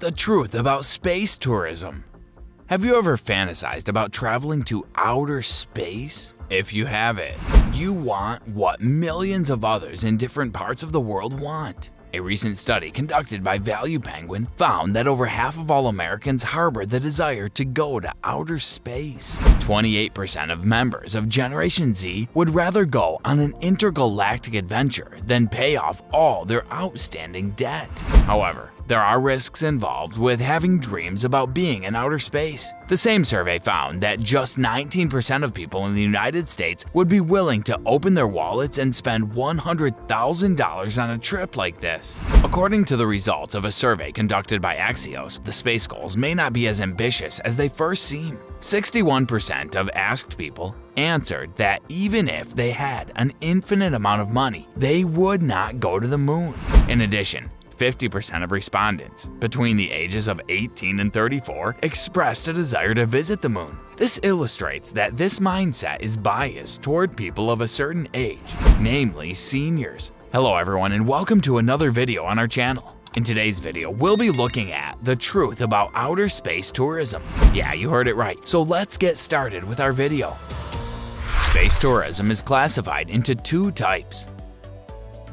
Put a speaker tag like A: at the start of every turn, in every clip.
A: The truth about space tourism. Have you ever fantasized about traveling to outer space? If you have it, you want what millions of others in different parts of the world want. A recent study conducted by Value Penguin found that over half of all Americans harbor the desire to go to outer space. 28% of members of Generation Z would rather go on an intergalactic adventure than pay off all their outstanding debt. However, there are risks involved with having dreams about being in outer space. The same survey found that just 19% of people in the United States would be willing to open their wallets and spend $100,000 on a trip like this. According to the results of a survey conducted by Axios, the space goals may not be as ambitious as they first seem. 61% of asked people answered that even if they had an infinite amount of money, they would not go to the moon. In addition, 50% of respondents between the ages of 18 and 34 expressed a desire to visit the moon. This illustrates that this mindset is biased toward people of a certain age, namely seniors. Hello everyone and welcome to another video on our channel. In today's video, we'll be looking at the truth about outer space tourism. Yeah, you heard it right. So let's get started with our video. Space tourism is classified into two types.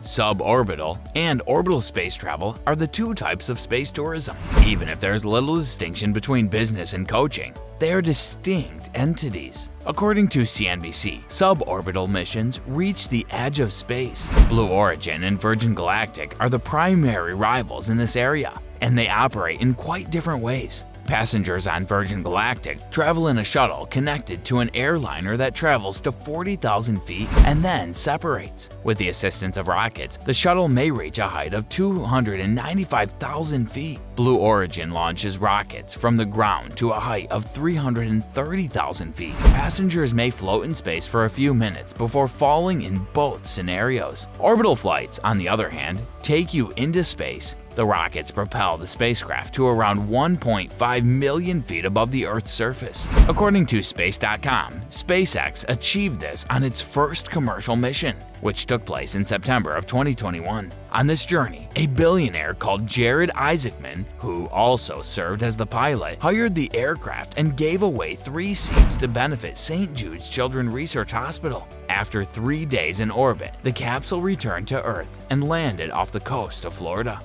A: Suborbital and orbital space travel are the two types of space tourism. Even if there's little distinction between business and coaching, they are distinct entities. According to CNBC, suborbital missions reach the edge of space. Blue Origin and Virgin Galactic are the primary rivals in this area, and they operate in quite different ways. Passengers on Virgin Galactic travel in a shuttle connected to an airliner that travels to 40,000 feet and then separates. With the assistance of rockets, the shuttle may reach a height of 295,000 feet. Blue Origin launches rockets from the ground to a height of 330,000 feet. Passengers may float in space for a few minutes before falling in both scenarios. Orbital flights, on the other hand, take you into space. The rockets propel the spacecraft to around 1.5 million feet above the Earth's surface. According to Space.com, SpaceX achieved this on its first commercial mission, which took place in September of 2021. On this journey, a billionaire called Jared Isaacman, who also served as the pilot, hired the aircraft and gave away 3 seats to benefit St. Jude's Children's Research Hospital. After 3 days in orbit, the capsule returned to Earth and landed off the coast of Florida.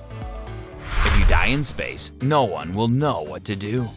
A: If you die in space, no one will know what to do.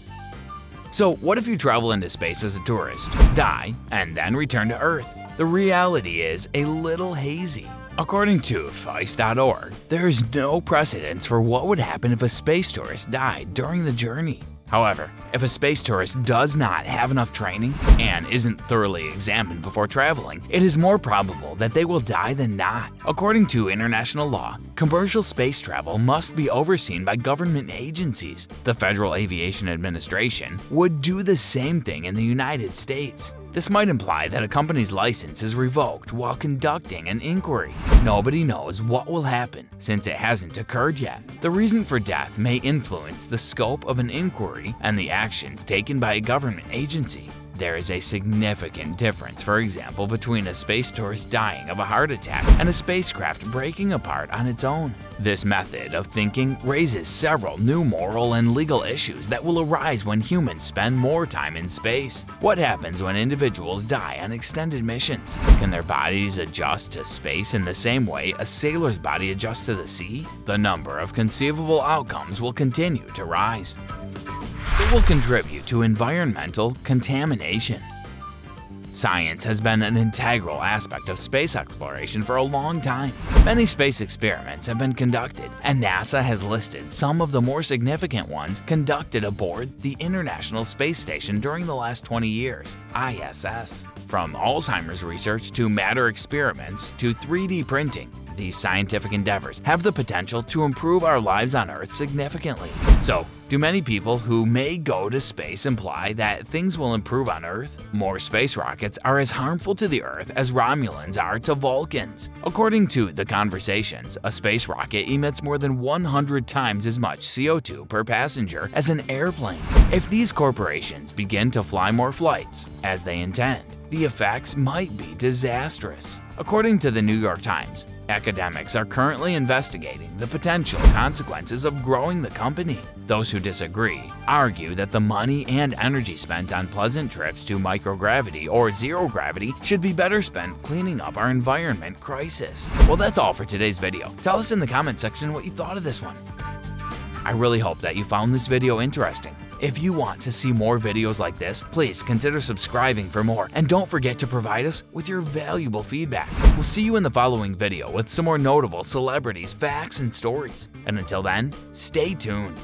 A: So what if you travel into space as a tourist, die, and then return to Earth? The reality is a little hazy. According to Vice.org, there is no precedence for what would happen if a space tourist died during the journey. However, if a space tourist does not have enough training and isn't thoroughly examined before traveling, it is more probable that they will die than not. According to international law, commercial space travel must be overseen by government agencies. The Federal Aviation Administration would do the same thing in the United States. This might imply that a company's license is revoked while conducting an inquiry. Nobody knows what will happen since it hasn't occurred yet. The reason for death may influence the scope of an inquiry and the actions taken by a government agency. There is a significant difference, for example, between a space tourist dying of a heart attack and a spacecraft breaking apart on its own. This method of thinking raises several new moral and legal issues that will arise when humans spend more time in space. What happens when individuals die on extended missions? Can their bodies adjust to space in the same way a sailor's body adjusts to the sea? The number of conceivable outcomes will continue to rise. It will contribute to environmental contamination. Science has been an integral aspect of space exploration for a long time. Many space experiments have been conducted, and NASA has listed some of the more significant ones conducted aboard the International Space Station during the last 20 years, ISS. From Alzheimer's research to matter experiments to 3D printing, these scientific endeavors have the potential to improve our lives on Earth significantly. So, do many people who may go to space imply that things will improve on Earth? More space rockets are as harmful to the Earth as Romulans are to Vulcans. According to The Conversations, a space rocket emits more than 100 times as much CO2 per passenger as an airplane. If these corporations begin to fly more flights, as they intend, the effects might be disastrous. According to the New York Times, Academics are currently investigating the potential consequences of growing the company. Those who disagree argue that the money and energy spent on pleasant trips to microgravity or zero gravity should be better spent cleaning up our environment crisis. Well, that's all for today's video. Tell us in the comment section what you thought of this one. I really hope that you found this video interesting. If you want to see more videos like this, please consider subscribing for more, and don't forget to provide us with your valuable feedback. We'll see you in the following video with some more notable celebrities, facts, and stories. And until then, stay tuned.